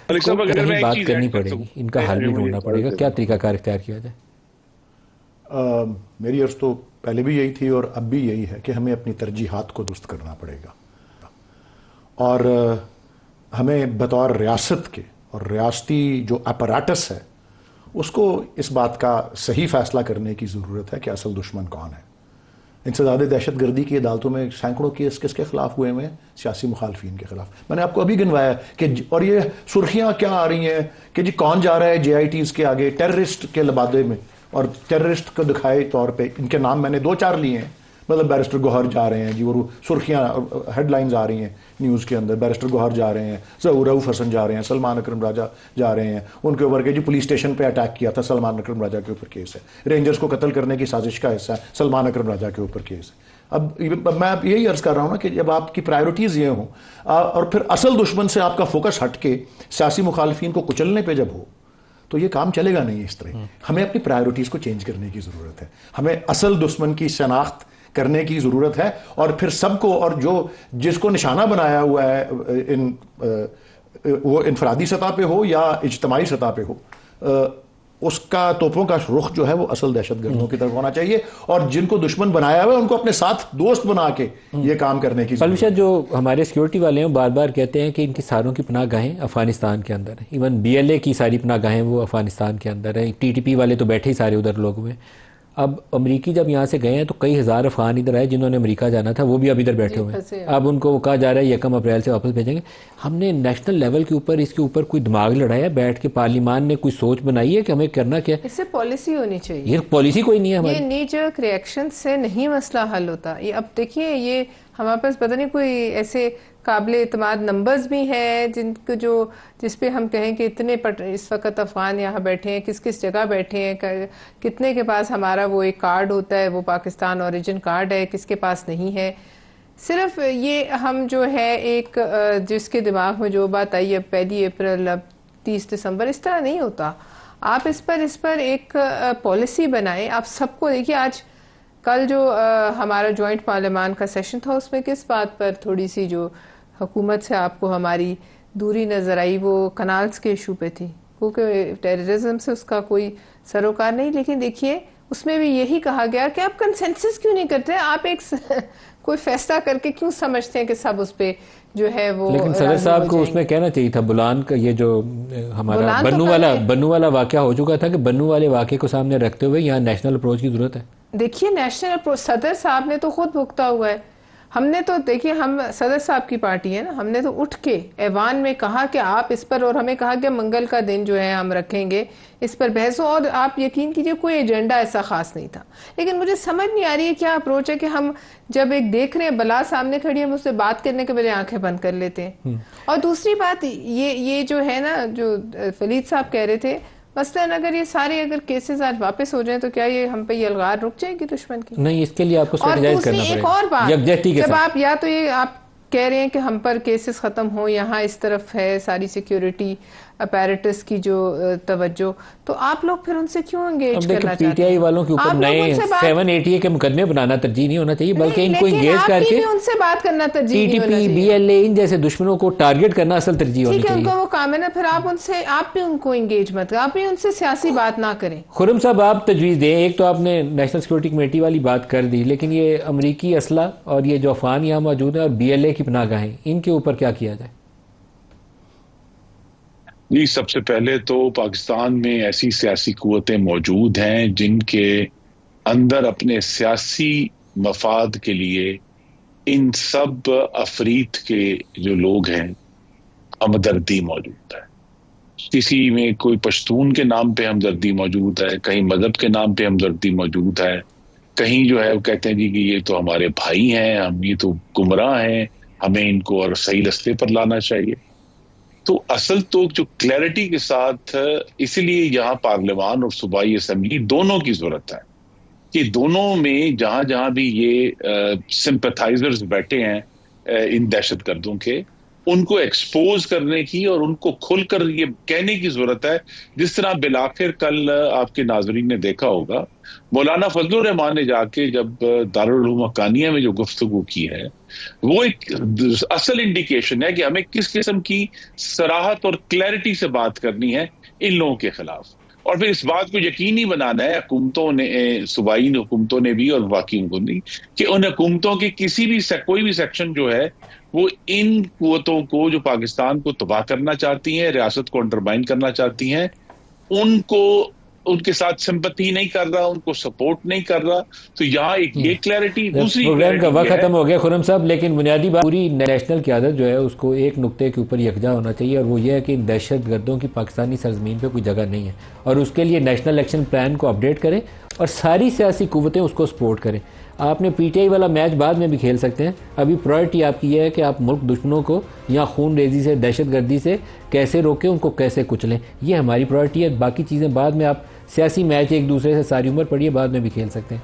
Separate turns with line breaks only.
بات کرنی پڑے گی، ان کا حل بھی ڈھونڈنا پڑے گا، کیا طریقہ کار اختیار کیا جائے؟
میری عرض تو پہلے بھی یہی تھی اور اب بھی یہی ہے کہ ہمیں اپنی ترجیحات کو درست کرنا پڑے گا، اور ہمیں بطور ریاست کے اور ریاستی جو اپریٹس ہے اس کو اس بات کا صحیح فیصلہ کرنے کی ضرورت ہے کہ اصل دشمن کون ہے۔ ان سے زیادہ دہشت گردی کی عدالتوں میں سینکڑوں کیس کس کے خلاف ہوئے ہیں؟ سیاسی مخالفین کے خلاف۔ میں نے آپ کو ابھی گنوایا کہ اور یہ سرخیاں کیا آ رہی ہیں کہ جی کون جا رہا ہے جے آئی ٹیز کے آگے ٹیررسٹ کے لبادے میں، اور ٹیررسٹ کو دکھائے طور پہ ان کے نام میں نے 2-4 لیے ہیں، مطلب بیرسٹر گوہر جا رہے ہیں جی، وہ سرخیاں ہیڈ لائنز آ رہی ہیں نیوز کے اندر، بیرسٹر گوہر جا رہے ہیں، رؤف حسن جا رہے ہیں، سلمان اکرم راجہ جا رہے ہیں، ان کے اوپر کہ جی پولیس اسٹیشن پہ اٹیک کیا تھا، سلمان اکرم راجہ کے اوپر کیس ہے، رینجرز کو قتل کرنے کی سازش کا حصہ ہے، سلمان اکرم راجہ کے اوپر کیس ہے۔ اب میں یہی عرض کر رہا ہوں نا کہ جب آپ کی پرائیورٹیز یہ ہوں اور پھر اصل دشمن سے آپ کا فوکس ہٹ کے سیاسی مخالفین کو کچلنے پہ جب ہو تو یہ کام چلے گا نہیں اس طرح۔ ہمیں اپنی پرائیورٹیز کو چینج کرنے کی ضرورت ہے، ہمیں اصل دشمن کی شناخت کرنے کی ضرورت ہے، اور پھر سب کو، اور جو جس کو نشانہ بنایا ہوا ہے وہ انفرادی سطح پہ ہو یا اجتماعی سطح پہ ہو، اس کا توپوں کا رخ جو ہے وہ اصل دہشت گردوں کی طرف ہونا چاہیے، اور جن کو دشمن بنایا ہوا ہے ان کو اپنے ساتھ دوست بنا کے یہ کام کرنے کی ضرورت ہے۔
جو ہمارے سیکیورٹی والے ہیں بار بار کہتے ہیں کہ ان کی ساروں کی پناہ گاہیں افغانستان کے اندر ہیں، ایون بی ایل اے کی ساری پناہ گاہیں وہ افغانستان کے اندر ہیں، ٹی ٹی پی والے تو بیٹھے ہی سارے ادھر لوگ ہوئے۔ اب امریکی جب یہاں سے گئے ہیں تو کئی ہزار افغان ادھر آئے جنہوں نے امریکہ جانا تھا، وہ بھی اب ادھر بیٹھے ہوئے ہیں، اب ان کو کہا جا رہا ہے 1 اپریل سے واپس بھیجیں گے۔ ہم نے نیشنل لیول کے اوپر اس کے اوپر کوئی دماغ لڑایا، بیٹھ کے پارلیمان نے کوئی سوچ بنائی ہے کہ ہمیں کرنا کیا؟
اس سے پالیسی ہونی چاہیے،
یہ پالیسی کوئی نہیں ہے ہماری،
یہ نی جرک ریئیکشن سے نہیں مسئلہ حل ہوتا۔ یہ اب دیکھیے، یہ ہمارے پاس پتہ نہیں کوئی ایسے قابل اعتماد نمبرز بھی ہیں جس پہ ہم کہیں کہ اتنے اس وقت افغان یہاں بیٹھے ہیں، کس جگہ بیٹھے ہیں، کتنے کے پاس ہمارا وہ ایک کارڈ ہوتا ہے، وہ پاکستان اوریجن کارڈ ہے، کس کے پاس نہیں ہے۔ صرف یہ ہم جو ہے ایک جس کے دماغ میں جو بات آئی اب 1 اپریل اب 30 دسمبر، اس طرح نہیں ہوتا۔ آپ اس پر ایک پالیسی بنائیں۔ آپ سب کو دیکھیے، آج کل جو ہمارا جوائنٹ پارلیمان کا سیشن تھا اس میں کس بات پر تھوڑی سی جو حکومت سے آپ کو ہماری دوری نظر آئی، وہ کنالز کے ایشو پہ تھی، کیونکہ ٹیررزم سے اس کا کوئی سروکار نہیں۔ لیکن دیکھیے اس میں بھی یہی کہا گیا کہ آپ کنسنسس کیوں نہیں کرتے، آپ ایک کوئی فیصلہ کر کے کیوں سمجھتے ہیں کہ سب اس پہ جو ہے وہ۔
لیکن صدر صاحب کو اس میں کہنا چاہیے تھا، بلان کا یہ جو ہمارا بنو والا واقعہ ہو چکا تھا، کہ بنو والے واقعے کو سامنے رکھتے ہوئے یہاں نیشنل اپروچ کی ضرورت ہے۔
دیکھیے نیشنل اپروچ صدر صاحب نے تو خود بھگتا ہوا ہے۔ ہم نے تو دیکھیے، ہم صدر صاحب کی پارٹی ہے نا، ہم نے تو اٹھ کے ایوان میں کہا کہ آپ اس پر، اور ہمیں کہا کہ منگل کا دن جو ہے ہم رکھیں گے اس پر بحث ہو، اور آپ یقین کیجئے کوئی ایجنڈا ایسا خاص نہیں تھا۔ لیکن مجھے سمجھ نہیں آ رہی ہے کیا اپروچ ہے کہ ہم جب ایک دیکھ رہے ہیں بلا سامنے کھڑی ہے، ہم اس سے بات کرنے کے بجائے آنکھیں بند کر لیتے ہیں۔ اور دوسری بات یہ جو ہے نا، جو ولید صاحب کہہ رہے تھے، مثلاً اگر یہ سارے کیسز آج واپس ہو جائیں تو کیا یہ ہم پہ یہ الغار رک جائے گی دشمن کی؟
نہیں، اس کے لیے آپ کو سٹریٹجائز کرنا پڑے گا۔
ایک اور بات، جب آپ یا تو یہ آپ کہہ رہے ہیں کہ ہم پر کیسز ختم ہوں، یہاں اس طرف ہے ساری سیکیورٹی اپیرٹس کی جو توجہ، تو آپ لوگ پھر ان سے کیوں انگیج کرنا چاہتے ہیں؟
پی ٹی آئی والوں کے اوپر نئے 780 کے مقدمے بنانا ترجیح نہیں ہونا چاہیے، بلکہ ان کو انگیج کر کے
ان سے بات کرنا ترجیح
T T P, B L A, ان جیسے دشمنوں کو ٹارگٹ کرنا اصل ترجیح ہونی چاہیے۔
ٹھیک ہے، ان کو وہ کام ہے نا، پھر آپ بھی ان کو انگیج مت کریں، آپ بھی ان سے سیاسی بات نہ کریں۔
خرم صاحب، آپ تجویز دیں۔ ایک تو آپ نے نیشنل سیکورٹی کمیٹی والی بات کر دی، لیکن یہ امریکی اسلحہ اور یہ جو افغان یہاں موجود ہیں اور بی ایل اے کی پناہ گاہیں، ان کے اوپر کیا کیا جائے؟
جی، سب سے پہلے تو پاکستان میں ایسی سیاسی قوتیں موجود ہیں جن کے اندر اپنے سیاسی مفاد کے لیے ان سب افریت کے جو لوگ ہیں ہمدردی موجود ہے۔ کسی میں کوئی پشتون کے نام پہ ہمدردی موجود ہے، کہیں مذہب کے نام پہ ہمدردی موجود ہے، کہیں جو ہے وہ کہتے ہیں جی کہ یہ تو ہمارے بھائی ہیں، ہم یہ تو گمراہ ہیں، ہمیں ان کو اور صحیح رستے پر لانا چاہیے۔ تو اصل تو جو کلیئرٹی کے ساتھ، اسی لیے یہاں پارلیمان اور صوبائی اسمبلی دونوں کی ضرورت ہے کہ دونوں میں جہاں جہاں بھی یہ سمپتھائزرز بیٹھے ہیں ان دہشت گردوں کے، ان کو ایکسپوز کرنے کی اور ان کو کھل کر یہ کہنے کی ضرورت ہے. جس طرح بالآخر کل آپ کے ناظرین نے دیکھا ہوگا مولانا فضل الرحمان نے جا کے جب دارالعلوم حقانیہ میں جو گفتگو کی ہے وہ ایک اصل انڈیکیشن ہے کہ ہمیں کس قسم کی صراحت اور کلیئرٹی سے بات کرنی ہے ان لوگوں کے خلاف، اور پھر اس بات کو یقینی بنانا ہے حکومتوں نے، صوبائی حکومتوں نے بھی اور باقی حکومتوں نے، کہ ان حکومتوں کے کوئی بھی سیکشن جو ہے وہ ان قوتوں کو جو پاکستان کو تباہ کرنا چاہتی ہیں، ریاست کو انڈرمائن کرنا چاہتی ہیں، ان کو ان کے ساتھ سمپتھی نہیں کر رہا، ان کو سپورٹ نہیں کر رہا. تو یہاں ایک یہ کلیئرٹی، دوسری
پروگرام کا وقت ختم ہو گیا خرم صاحب، لیکن بنیادی بات پوری نیشنل قیادت جو ہے اس کو ایک نقطے کے اوپر یکجا ہونا چاہیے، اور وہ یہ ہے کہ دہشت گردوں کی پاکستانی سرزمین پہ کوئی جگہ نہیں ہے، اور اس کے لیے نیشنل ایکشن پلان کو اپڈیٹ کریں اور ساری سیاسی قوتیں اس کو سپورٹ کریں. آپ نے پی ٹی آئی والا میچ بعد میں بھی کھیل سکتے ہیں، ابھی پرائرٹی آپ کی یہ ہے کہ آپ ملک دشمنوں کو یا خون ریزی سے، دہشت گردی سے کیسے روکیں، ان کو کیسے کچلیں، یہ ہماری پرائرٹی ہے. باقی چیزیں بعد میں آپ سیاسی میچ ایک دوسرے سے ساری عمر پڑھیے، بعد میں بھی کھیل سکتے ہیں.